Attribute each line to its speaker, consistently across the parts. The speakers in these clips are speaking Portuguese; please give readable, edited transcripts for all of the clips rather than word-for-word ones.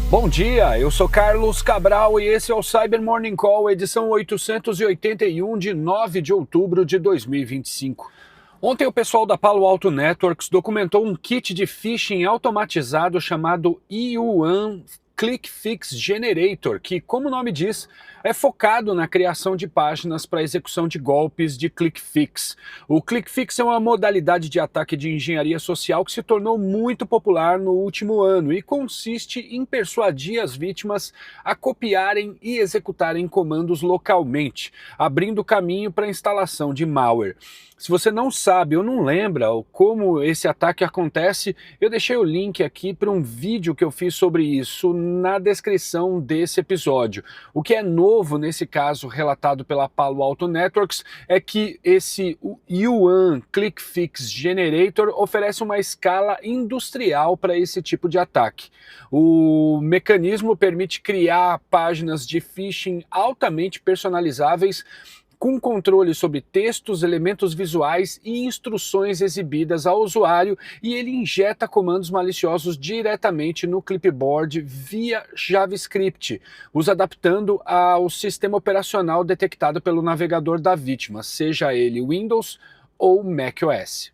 Speaker 1: Bom dia, eu sou Carlos Cabral e esse é o Cyber Morning Call, edição 881 de 9 de outubro de 2025. Ontem o pessoal da Palo Alto Networks documentou um kit de phishing automatizado chamado E-U1 Click Fix Generator, que, como o nome diz, é focado na criação de páginas para execução de golpes de click fix. O click fix é uma modalidade de ataque de engenharia social que se tornou muito popular no último ano e consiste em persuadir as vítimas a copiarem e executarem comandos localmente, abrindo caminho para a instalação de malware. Se você não sabe ou não lembra como esse ataque acontece, eu deixei o link aqui para um vídeo que eu fiz sobre isso na descrição desse episódio. O que é novo nesse caso relatado pela Palo Alto Networks é que esse E-U1 Click Fix Generator oferece uma escala industrial para esse tipo de ataque. O mecanismo permite criar páginas de phishing altamente personalizáveis com controle sobre textos, elementos visuais e instruções exibidas ao usuário, e ele injeta comandos maliciosos diretamente no clipboard via JavaScript, os adaptando ao sistema operacional detectado pelo navegador da vítima, seja ele Windows ou macOS.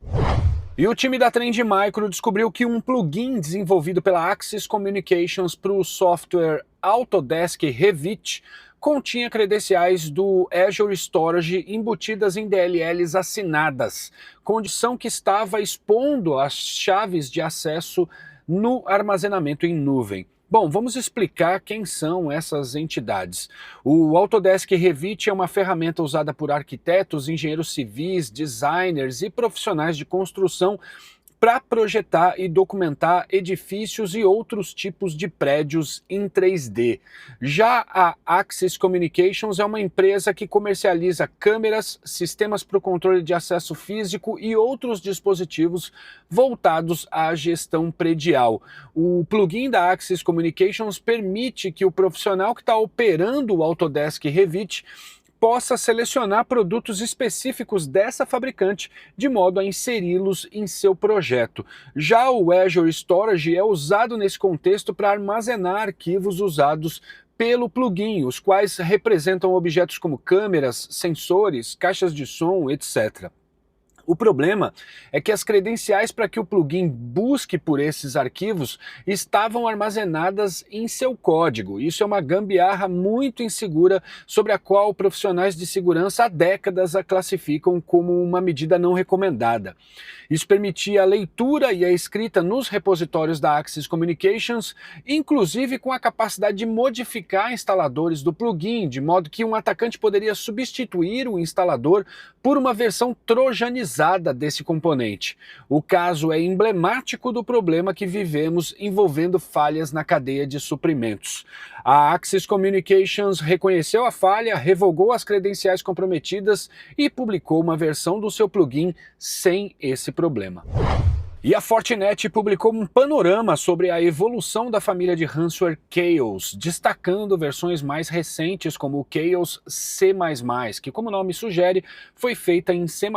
Speaker 1: E o time da Trend Micro descobriu que um plugin desenvolvido pela Axis Communications para o software Autodesk Revit continha credenciais do Azure Storage embutidas em DLLs assinadas, condição que estava expondo as chaves de acesso no armazenamento em nuvem. Bom, vamos explicar quem são essas entidades. O Autodesk Revit é uma ferramenta usada por arquitetos, engenheiros civis, designers e profissionais de construção para projetar e documentar edifícios e outros tipos de prédios em 3D. Já a Axis Communications é uma empresa que comercializa câmeras, sistemas para o controle de acesso físico e outros dispositivos voltados à gestão predial. O plugin da Axis Communications permite que o profissional que está operando o Autodesk Revit possa selecionar produtos específicos dessa fabricante de modo a inseri-los em seu projeto. Já o Azure Storage é usado nesse contexto para armazenar arquivos usados pelo plugin, os quais representam objetos como câmeras, sensores, caixas de som, etc. O problema é que as credenciais para que o plugin busque por esses arquivos estavam armazenadas em seu código. Isso é uma gambiarra muito insegura sobre a qual profissionais de segurança há décadas a classificam como uma medida não recomendada. Isso permitia a leitura e a escrita nos repositórios da Axis Communications, inclusive com a capacidade de modificar instaladores do plugin, de modo que um atacante poderia substituir o instalador por uma versão trojanizada desse componente. O caso é emblemático do problema que vivemos envolvendo falhas na cadeia de suprimentos. A Axis Communications reconheceu a falha, revogou as credenciais comprometidas e publicou uma versão do seu plugin sem esse problema. E a Fortinet publicou um panorama sobre a evolução da família de ransomware Chaos, destacando versões mais recentes como o Chaos C++, que, como o nome sugere, foi feita em C++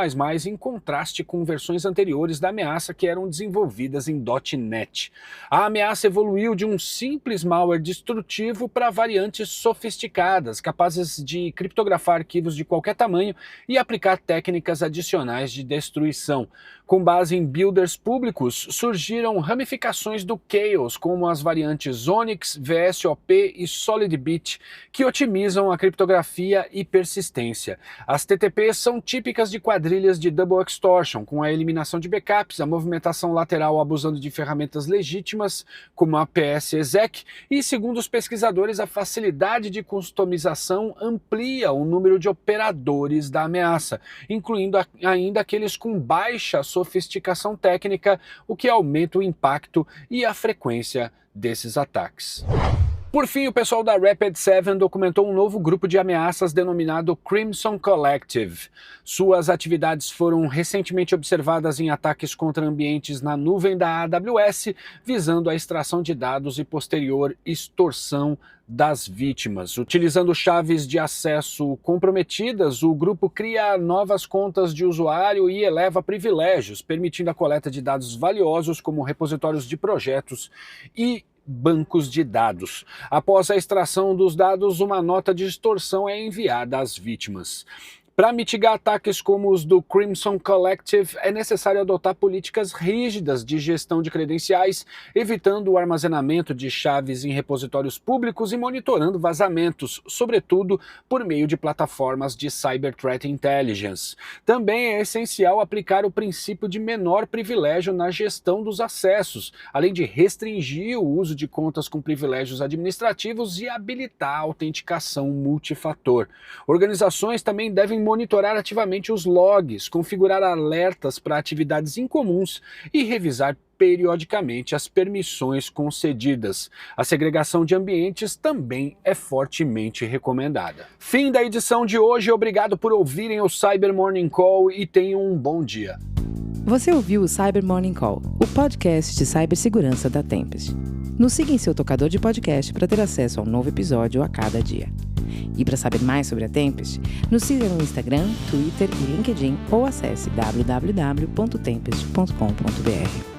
Speaker 1: em contraste com versões anteriores da ameaça que eram desenvolvidas em .NET. A ameaça evoluiu de um simples malware destrutivo para variantes sofisticadas, capazes de criptografar arquivos de qualquer tamanho e aplicar técnicas adicionais de destruição. Com base em builders públicos, surgiram ramificações do Chaos, como as variantes Onyx, VSOP e SolidBit, que otimizam a criptografia e persistência. As TTPs são típicas de quadrilhas de double extortion, com a eliminação de backups, a movimentação lateral abusando de ferramentas legítimas, como a PS-Exec, e, segundo os pesquisadores, a facilidade de customização amplia o número de operadores da ameaça, incluindo ainda aqueles com baixa sofisticação técnica, o que aumenta o impacto e a frequência desses ataques. Por fim, o pessoal da Rapid7 documentou um novo grupo de ameaças denominado Crimson Collective. Suas atividades foram recentemente observadas em ataques contra ambientes na nuvem da AWS, visando a extração de dados e posterior extorsão das vítimas. Utilizando chaves de acesso comprometidas, o grupo cria novas contas de usuário e eleva privilégios, permitindo a coleta de dados valiosos como repositórios de projetos e bancos de dados. Após a extração dos dados, uma nota de extorsão é enviada às vítimas. Para mitigar ataques como os do Crimson Collective, é necessário adotar políticas rígidas de gestão de credenciais, evitando o armazenamento de chaves em repositórios públicos e monitorando vazamentos, sobretudo por meio de plataformas de Cyber Threat Intelligence. Também é essencial aplicar o princípio de menor privilégio na gestão dos acessos, além de restringir o uso de contas com privilégios administrativos e habilitar a autenticação multifator. Organizações também devem monitorar ativamente os logs, configurar alertas para atividades incomuns e revisar periodicamente as permissões concedidas. A segregação de ambientes também é fortemente recomendada. Fim da edição de hoje, obrigado por ouvirem o Cyber Morning Call e tenham um bom dia.
Speaker 2: Você ouviu o Cyber Morning Call, o podcast de cibersegurança da Tempest. Nos siga em seu tocador de podcast para ter acesso a um novo episódio a cada dia. E para saber mais sobre a Tempest, nos siga no Instagram, Twitter e LinkedIn ou acesse www.tempest.com.br.